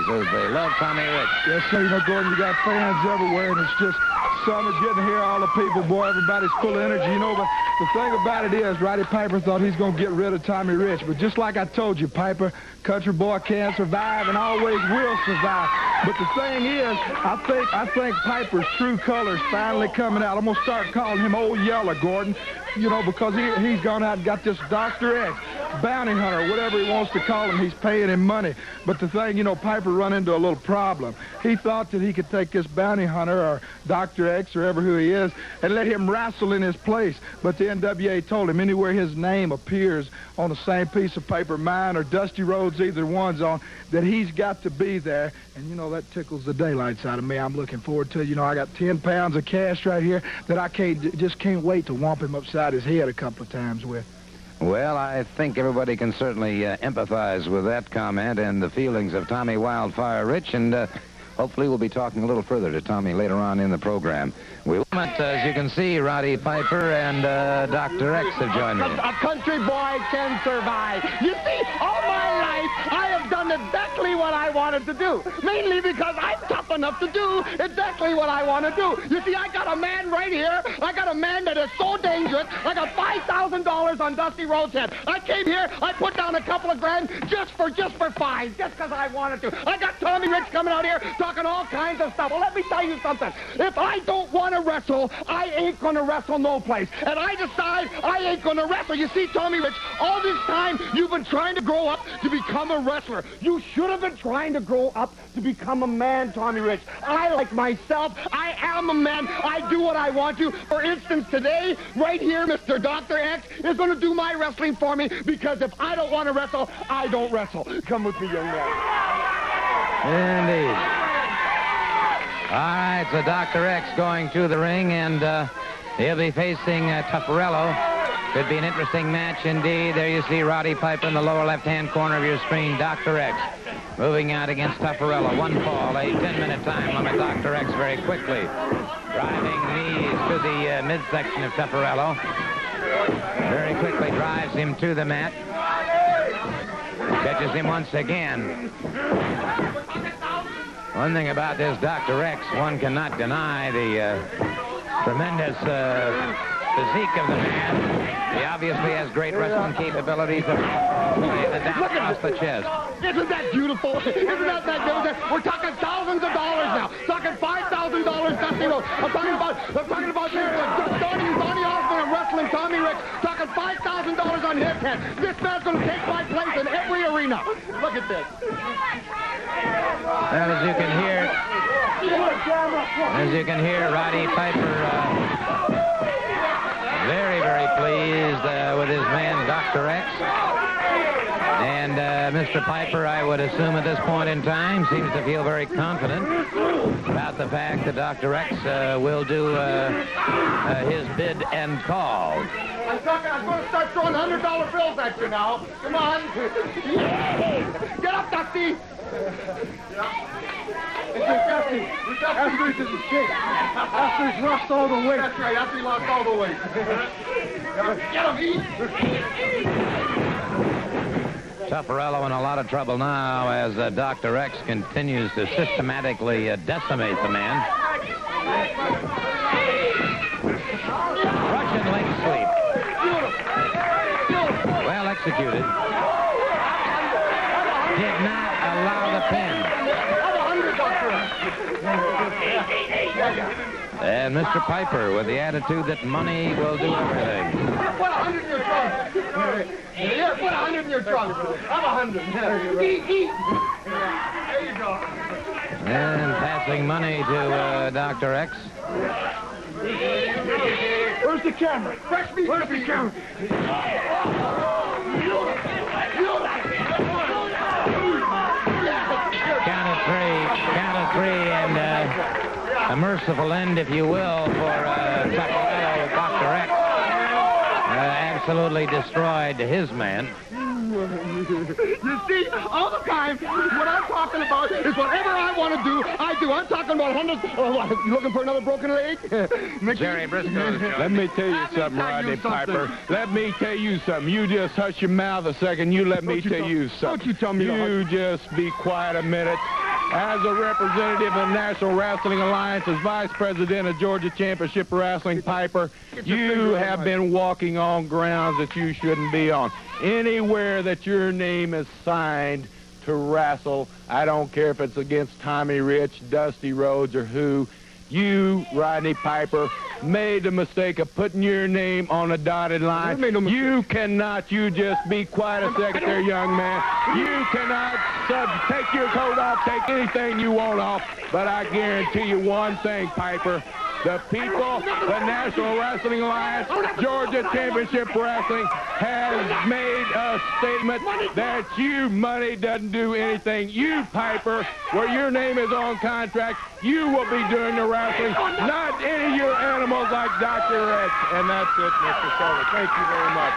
as they love Tommy Rich. Yes, sir. You know, Gordon, you got fans everywhere, and it's just summer's getting here. All the people, boy, everybody's full of energy, you know. But the thing about it is, Roddy Piper thought he's going to get rid of Tommy Rich. But just like I told you, Piper, country boy can survive and always will survive. But the thing is, I think Piper's true colors finally coming out. I'm going to start calling him Old Yeller, Gordon, you know, because he's gone out and got this Dr. X, bounty hunter, whatever he wants to call him. He's paying him money. But the thing, you know, Piper run into a little problem. He thought that he could take this bounty hunter or Dr. X or ever who he is and let him wrestle in his place. But the NWA told him anywhere his name appears on the same piece of paper, mine or Dusty Rhodes, either one's on, that he's got to be there. And, you know, that tickles the daylights out of me. I'm looking forward to it. You know, I got 10 pounds of cash right here that I just can't wait to whomp him upside his head a couple of times with. Well, I think everybody can certainly empathize with that comment and the feelings of Tommy Wildfire Rich, and hopefully we'll be talking a little further to Tommy later on in the program. As you can see, Roddy Piper and Dr. X have joined me. A country boy can survive. You see, all my life, I have done exactly what I wanted to do, mainly because I'm tough enough to do exactly what I want to do. You see, I got a man right here. I got a man that is so dangerous. I got $5,000 on Dusty Rhodes' head. I came here, I put down a couple of grand just for fines, just because I wanted to. I got Tommy Rich coming out here talking all kinds of stuff. Well, let me tell you something. If I don't want to wrestle, I ain't going to wrestle no place. And I decide I ain't going to wrestle. You see, Tommy Rich, all this time you've been trying to grow up to become a wrestler. You should have been trying to grow up to become a man, Tommy Rich. I, like myself, I am a man. I do what I want to. For instance, today, right here, Mr. Dr. X is going to do my wrestling for me, because if I don't want to wrestle, I don't wrestle. Come with me, young man. Indeed. All right, so Dr. X going to the ring, and he'll be facing Tupperello. Could be an interesting match indeed. There you see Roddy Piper in the lower left-hand corner of your screen. Dr. X moving out against Tupperello. One fall, a 10-minute time limit. Dr. X very quickly driving knees to the midsection of Tupperello. Very quickly drives him to the mat. Catches him once again. One thing about this Dr. X, one cannot deny the tremendous physique of the man. He obviously has great wrestling capabilities of down across the chest. Isn't that beautiful? Isn't that magnificent? We're talking thousands of dollars now. Talking $5,000, Dusty Rhodes. I'm talking about Donnie Osmond and wrestling Tommy Rich. Talking $5,000 on his head. This man's going to take my place in every arena. Look at this. Well, as you can hear, Roddy Piper very, very pleased with his man, Dr. X. And Mr. Piper, I would assume at this point in time, seems to feel very confident about the fact that Dr. X will do his bid and call. I'm going to start throwing $100 bills at you now. Come on. Get up, Dusty. Dusty. After he's in the shape. After he's lost all the weight. That's right. After he lost all the weight. Get him, Tupperello in a lot of trouble now as Dr. X continues to systematically decimate the man. Russian leg sweep. Well executed. Did not allow the pin. And Mr. Piper with the attitude that money will do everything. Put 100 in your trunk. Here, put 100 in your trunk. Have 100. There you go. And passing money to Dr. X. Where's the camera? Where's the camera? Count of three, and a merciful end, if you will, for Tupperello. Dr. X absolutely destroyed his man. You see, all the time, what I'm talking about is whatever I want to do, I do. I'm talking about hundreds. Oh, you looking for another broken leg? Jerry Brisco. Let me tell you something, Roddy Piper. Let me tell you something. You just hush your mouth a second. You let me tell you something. Don't you tell me. You just be quiet a minute. As a representative of the National Wrestling Alliance, as Vice President of Georgia Championship Wrestling, Piper, you have been walking on grounds that you shouldn't be on. Anywhere that your name is signed to wrestle, I don't care if it's against Tommy Rich, Dusty Rhodes, or who, you, Roddy Piper, made the mistake of putting your name on a dotted line. You cannot, you just be quiet a second there, young man. You cannot take your coat off, take anything you want off, but I guarantee you one thing, Piper. The people, the National Wrestling Alliance, Georgia Championship Wrestling has made a statement that money doesn't do anything. You, Piper, where your name is on contract, you will be doing the wrestling, not any of your animals like Dr. X. And that's it, Mr. Sawyer. Thank you very much.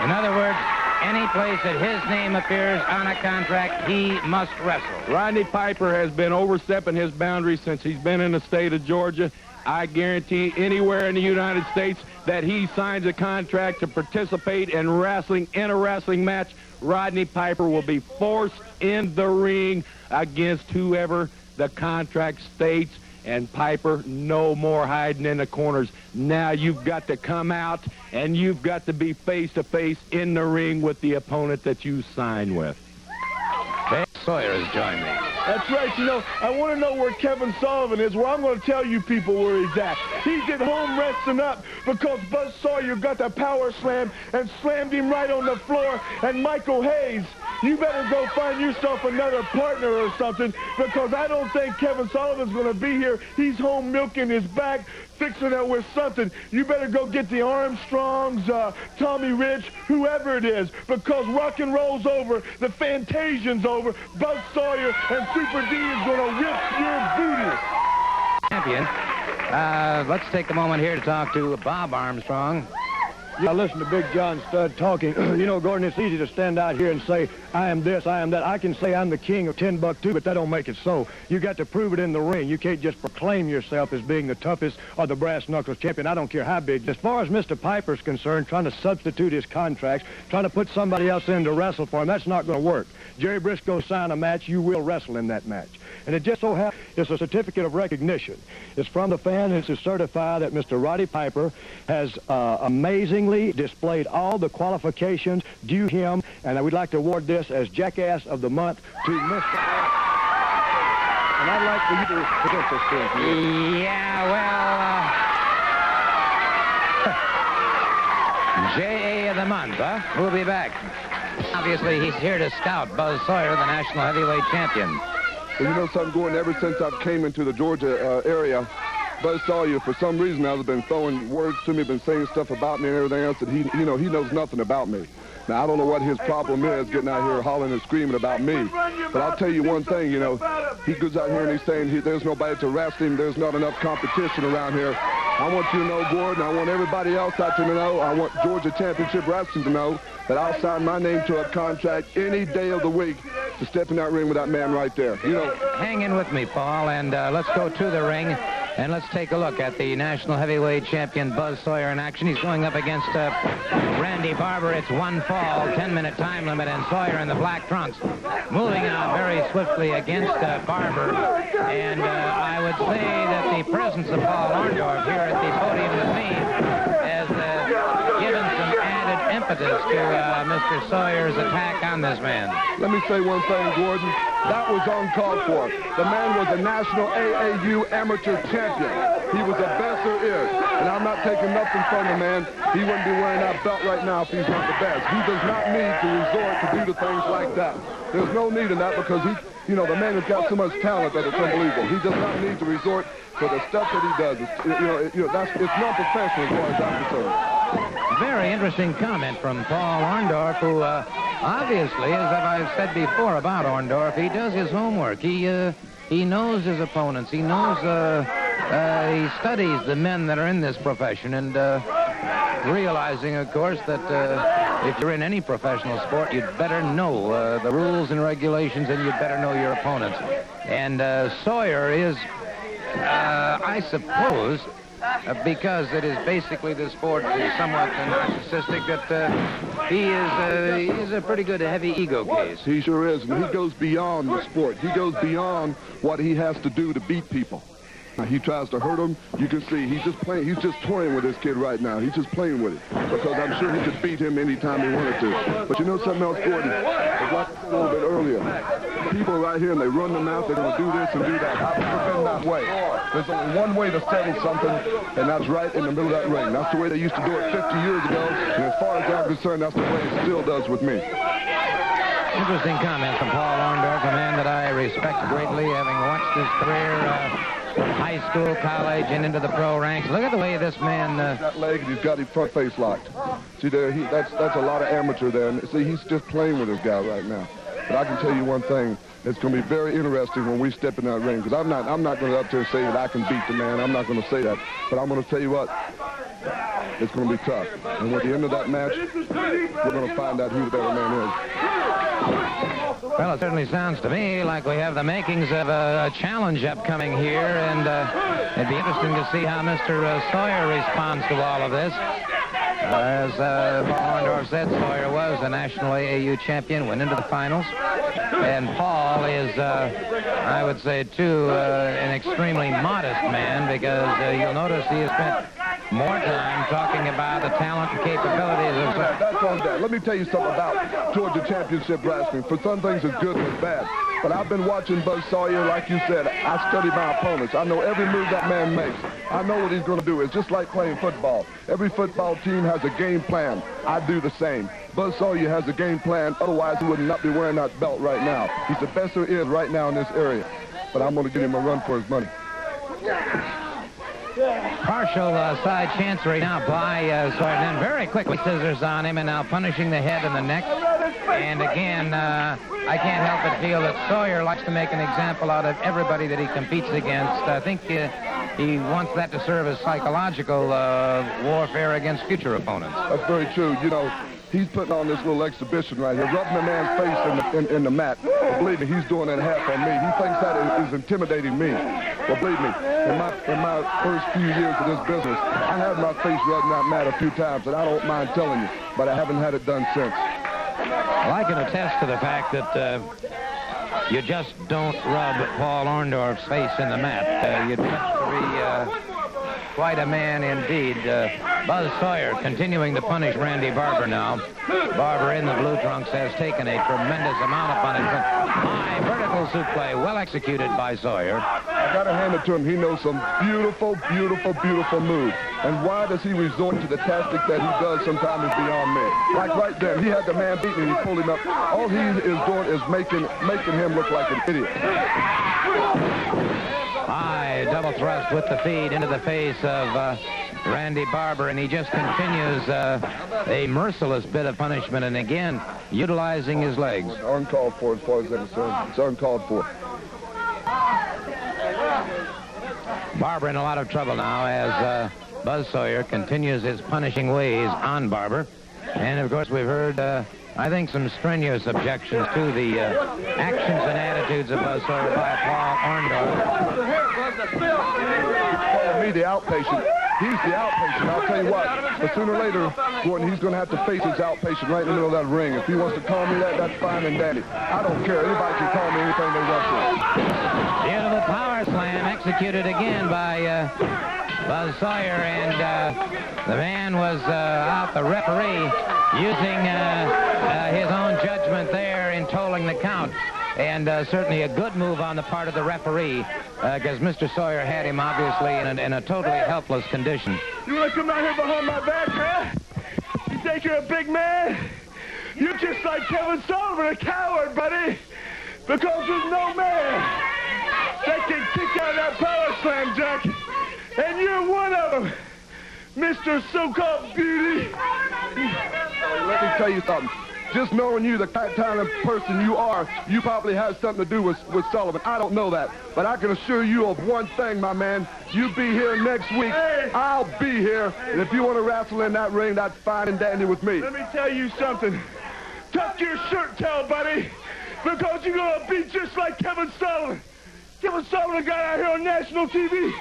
In other words, any place that his name appears on a contract, he must wrestle. Roddy Piper has been overstepping his boundaries since he's been in the state of Georgia. I guarantee anywhere in the United States that he signs a contract to participate in wrestling, in a wrestling match, Roddy Piper will be forced in the ring against whoever the contract states. And Piper, no more hiding in the corners. Now you've got to come out and you've got to be face-to-face in the ring with the opponent that you signed with. Sawyer has joined me. That's right. You know, I want to know where Kevin Sullivan is. Well, I'm going to tell you people where he's at. He's at home resting up because Buzz Sawyer got the power slam and slammed him right on the floor. And Michael Hayes, you better go find yourself another partner or something because I don't think Kevin Sullivan's going to be here. He's home milking his back, fixing it with something. You better go get the Armstrongs, Tommy Rich, whoever it is, because rock and roll's over, the Fantasian's over, Buzz Sawyer and Super D is going to rip your booty. Champion. Let's take a moment here to talk to Bob Armstrong. Yeah, listen to Big John Studd talking. You know, Gordon, it's easy to stand out here and say, I am this, I am that. I can say I'm the king of Timbuktu, but that don't make it so. You got to prove it in the ring. You can't just proclaim yourself as being the toughest or the brass knuckles champion. I don't care how big. As far as Mr. Piper's concerned, trying to substitute his contracts, trying to put somebody else in to wrestle for him, that's not going to work. Jerry Brisco signed a match, you will wrestle in that match. And it just so happens it's a certificate of recognition. It's from the fan, and it's to certify that Mr. Roddy Piper has amazingly displayed all the qualifications due him, and we'd like to award this as Jackass of the Month to Mr. And I'd like for you to present this to him. Yeah, well, J.A. of the Month, huh? We'll be back. Obviously, he's here to scout Buzz Sawyer, the national heavyweight champion. Well, you know something, Gordon, ever since I came into the Georgia area, Buzz Sawyer, for some reason, has been throwing words to me, been saying stuff about me and everything else that he knows nothing about me. Now, I don't know what his problem is, getting out here hollering and screaming about me. But I'll tell you one thing, you know, he goes out here and he's saying there's nobody to wrestle him, there's not enough competition around here. I want you to know, Gordon, I want everybody else out there to know, I want Georgia Championship Wrestling to know that I'll sign my name to a contract any day of the week to step in that ring with that man right there. You know. Hang in with me, Paul, and let's go to the ring. And let's take a look at the national heavyweight champion, Buzz Sawyer, in action. He's going up against Randy Barber. It's one fall, 10-minute time limit, and Sawyer in the black trunks moving out very swiftly against Barber. And I would say that the presence of Paul Orndorff here at the podium with me has given some added impetus to Mr. Sawyer's attack on this man. Let me say one thing, Gordon. That was uncalled for. The man was a national AAU amateur champion. He was the best there is. And I'm not taking nothing from the man. He wouldn't be wearing that belt right now if he's not the best. He does not need to resort to do the things like that. There's no need in that because the man has got so much talent that it's unbelievable. He does not need to resort to the stuff that he does. It's not professional as far as I'm concerned. Very interesting comment from Paul Orndorff, who obviously, as I've said before about Orndorff, he does his homework. He knows his opponents. He knows, he studies the men that are in this profession, and realizing, of course, that if you're in any professional sport, you'd better know the rules and regulations, and you'd better know your opponents. And Sawyer is, I suppose, because it is basically the sport is somewhat narcissistic, that he is a pretty good heavy ego case. He sure is, and he goes beyond the sport. He goes beyond what he has to do to beat people. He tries to hurt him. You can see he's just playing. He's just toying with this kid right now. He's just playing with it because I'm sure he could beat him anytime he wanted to. But you know something else, Gordon? Like I said a little bit earlier, people right here and they run them out. They're going to do this and do that. I've never been that way. There's only one way to settle something, and that's right in the middle of that ring. That's the way they used to do it 50 years ago. And as far as I'm concerned, that's the way it still does with me. Interesting comment from Paul Orndorff, a man that I respect greatly, having watched his career. High school, college, and into the pro ranks. Look at the way this man... that leg, he's got his front face locked. See there, that's a lot of amateur there. And see, he's just playing with this guy right now. But I can tell you one thing. It's going to be very interesting when we step in that ring. Because I'm not going to go up there and say that I can beat the man. I'm not going to say that. But I'm going to tell you what. It's going to be tough. And at the end of that match, we're going to find out who the better man is. Well, it certainly sounds to me like we have the makings of a challenge upcoming here, and it'd be interesting to see how Mr. Sawyer responds to all of this. As Paul Orndorff said, Sawyer was a national AAU champion, went into the finals, and Paul is, I would say, too, an extremely modest man, because you'll notice he has spent more time talking about the talent and capabilities of... That's on that. Let me tell you something about Georgia Championship Wrestling. For some things, it's good and it's bad. But I've been watching Buzz Sawyer, like you said. I study my opponents. I know every move that man makes. I know what he's going to do. It's just like playing football. Every football team has a game plan. I do the same. Buzz Sawyer has a game plan. Otherwise, he would not be wearing that belt right now. He's the best there is right now in this area. But I'm going to give him a run for his money. Partial side chancery now by Sawyer. Then very quickly scissors on him, and now punishing the head and the neck. And again, I can't help but feel that Sawyer likes to make an example out of everybody that he competes against. I think he wants that to serve as psychological warfare against future opponents. That's very true. You know, he's putting on this little exhibition right here, rubbing the man's face in the mat. But believe me, he's doing that half on me. He thinks that is intimidating me. But believe me, in my first few years of this business, I had my face rubbed in that mat a few times, and I don't mind telling you, but I haven't had it done since. Well, I can attest to the fact that you just don't rub Paul Orndorff's face in the mat. You'd have to be quite a man indeed. Buzz Sawyer continuing to punish Randy Barber now. Barber in the blue trunks has taken a tremendous amount of punishment. High vertical suplex, well executed by Sawyer. I got to hand it to him. He knows some beautiful, beautiful, beautiful moves. And why does he resort to the tactic that he does sometimes is beyond me. Like right there, he had the man beaten and he pulled him up. All he is doing is making him look like an idiot. High double thrust with the feed into the face of Randy Barber, and he just continues a merciless bit of punishment, and again, utilizing his legs. It's uncalled for as far as I'm concerned. It's uncalled for. Barber in a lot of trouble now as Buzz Sawyer continues his punishing ways on Barber. And, of course, we've heard, I think, some strenuous objections to the actions and attitudes of Buzz Sawyer by Paul Orndorff. Calling me the outpatient. He's the outpatient. I'll tell you what, but sooner or later, Gordon, he's going to have to face his outpatient right in the middle of that ring. If he wants to call me that, that's fine and dandy. I don't care. Anybody can call me anything they want to. Beautiful power slam executed again by Buzz Sawyer, and the man was out, the referee, using his own judgment there in tolling the count. And certainly a good move on the part of the referee, because Mr. Sawyer had him obviously in a totally helpless condition. You want to come out here behind my back, huh? You think you're a big man? You're just like Kevin Sullivan, a coward, buddy. Because there's no man that can kick out that power slam, Jack. And you're one of them, Mr. So-called beauty. Let me tell you something. Just knowing you, the kind of person you are, you probably had something to do with Sullivan. I don't know that. But I can assure you of one thing, my man. You be here next week. Hey. I'll be here. And if you want to wrestle in that ring, that's fine and dandy with me. Let me tell you something. Tuck your shirt tail, buddy, because you're going to be just like Kevin Sullivan. Kevin Sullivan got out here on national TV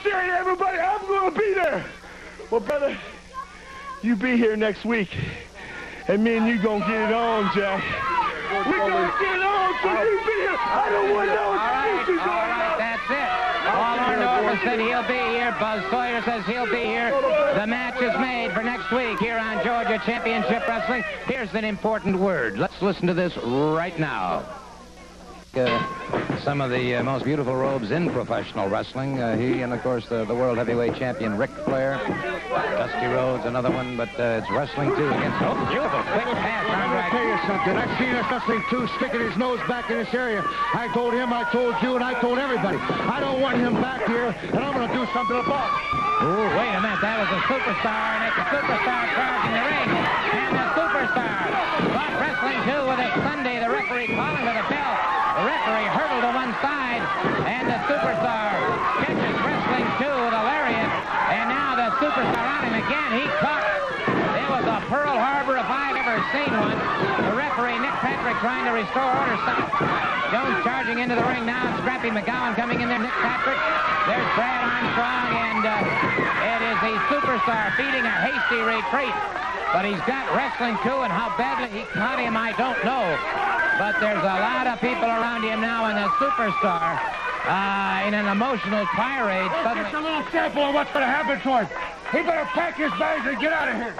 Say, everybody, I'm going to be there. Well, brother, you be here next week, and me and you going to get it on, Jack. We're going to get it on, so you be here. I don't want no excuses. All right, that's it. Paul Orndorff said he'll be here. Buzz Sawyer says he'll be here. The match is made for next week here on Georgia Championship Wrestling. Here's an important word. Let's listen to this right now. Some of the most beautiful robes in professional wrestling. He and, of course, the world heavyweight champion Ric Flair. Dusty Rhodes, another one, but it's wrestling, too, against... Oh, beautiful, quick pass. I'll tell you something. I've seen us wrestling, too, sticking his nose back in this area. I told him, I told you, and I told everybody. I don't want him back here, and I'm going to do something about it. Oh, wait a minute. That was a superstar, and it's a superstar charging the ring. And the superstar caught wrestling, too, with it Sunday. The referee calling for the bell. The referee hurdled to one side, and the superstar catches wrestling, too, with a lariat. And now the superstar on him again. He caught. It was a Pearl Harbor if I've ever seen one. The referee, Nick Patrick, trying to restore order. Jones charging into the ring now. Scrappy McGowan coming in there. Nick Patrick. There's Brad Armstrong, and it is the superstar beating a hasty retreat. But he's got wrestling, too, and how badly he caught him, I don't know. But there's a lot of people around him now, and the superstar, in an emotional tirade, suddenly... Just a little sample of what's going to happen to him. He better pack his bags and get out of here.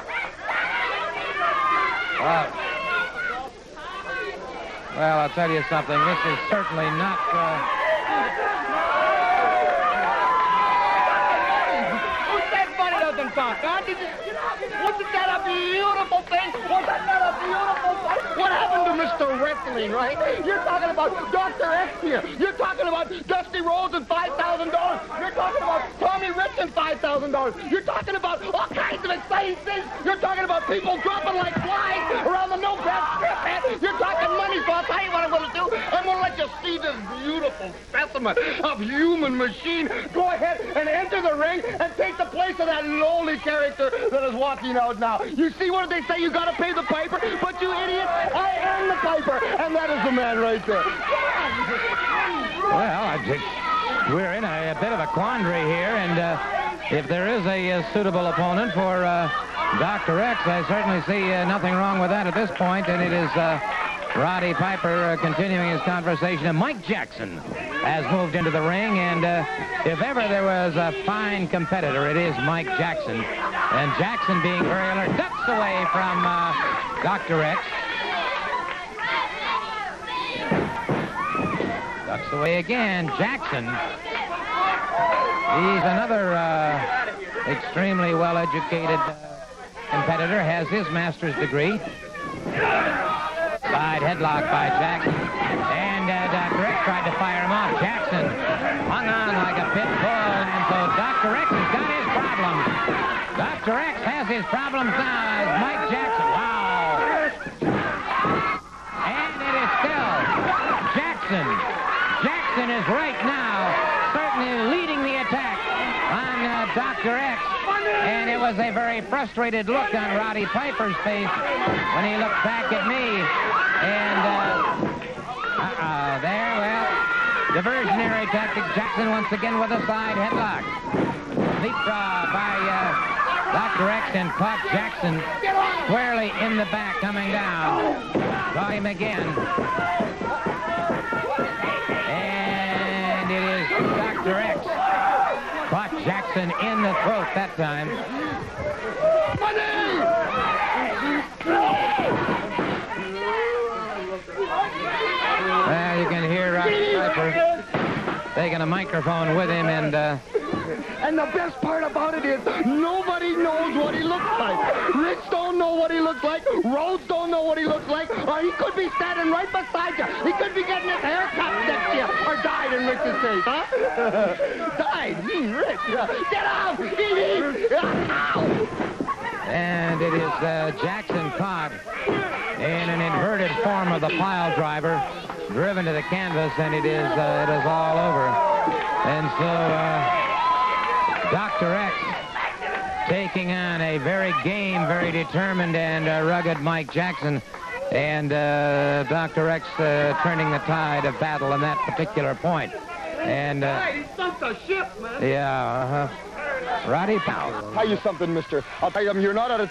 Well, I'll tell you something. This is certainly not... Who said money doesn't talk, huh? Wasn't that a beautiful thing? Wasn't that a beautiful thing? What happened to Mr. Wrestling, right? You're talking about Dr. X here. You're talking about Dusty Rhodes and $5,000. You're talking about Tommy Rich and $5,000. You're talking about all kinds of exciting things. You're talking about people dropping like flies around the no-grab strip, man. You're talking money, so I'll tell you what I'm going to do. I'm going to let you see this beautiful specimen of human machine. Go ahead and enter the ring and take the place of that lowly character that is walking out now. You see what they say? You got to pay the piper, but you idiot, I am the piper, and that is the man right there. Well, we're in a bit of a quandary here, and if there is a suitable opponent for Dr. X, I certainly see nothing wrong with that at this point, and it is Roddy Piper continuing his conversation. And Mike Jackson has moved into the ring, and if ever there was a fine competitor, it is Mike Jackson. And Jackson, being very alert, ducks away from Dr. X. Ducks away again. Jackson. He's another extremely well-educated competitor, has his master's degree. Side headlock by Jackson. And Dr. X tried to fire him off. Jackson hung on like a pit bull, and so Dr. X has got his problems. Dr. X has his problems now as Mike Jackson. Wow. And it is still Jackson. Jackson is right now certainly leading the attack on Dr. X. And it was a very frustrated look on Roddy Piper's face when he looked back at me. And, there, well, diversionary tactic. Jackson once again with a side headlock. Leapfrog by Dr. X and caught Jackson squarely in the back coming down. Caught him again. And it is Dr. X. Caught Jackson in the throat that time. Well, you can hear Roddy Piper taking a microphone with him, and the best part about it is nobody knows what he looks like. Rich don't know what he looks like. Rhodes don't know what he looks like. Or he could be standing right beside you. He could be getting his hair cut next to you. Or died in Rich's case, huh? Died. Rich. Get out! And it is Jackson caught in an inverted form of the pile driver, driven to the canvas, and it is all over. And so Dr. X taking on a very game, very determined, and rugged Mike Jackson, and Dr. X turning the tide of battle on that particular point. And, He sunk the ship, man. yeah, Roddy Piper. Tell you something, mister. I'll tell you something. You're not out of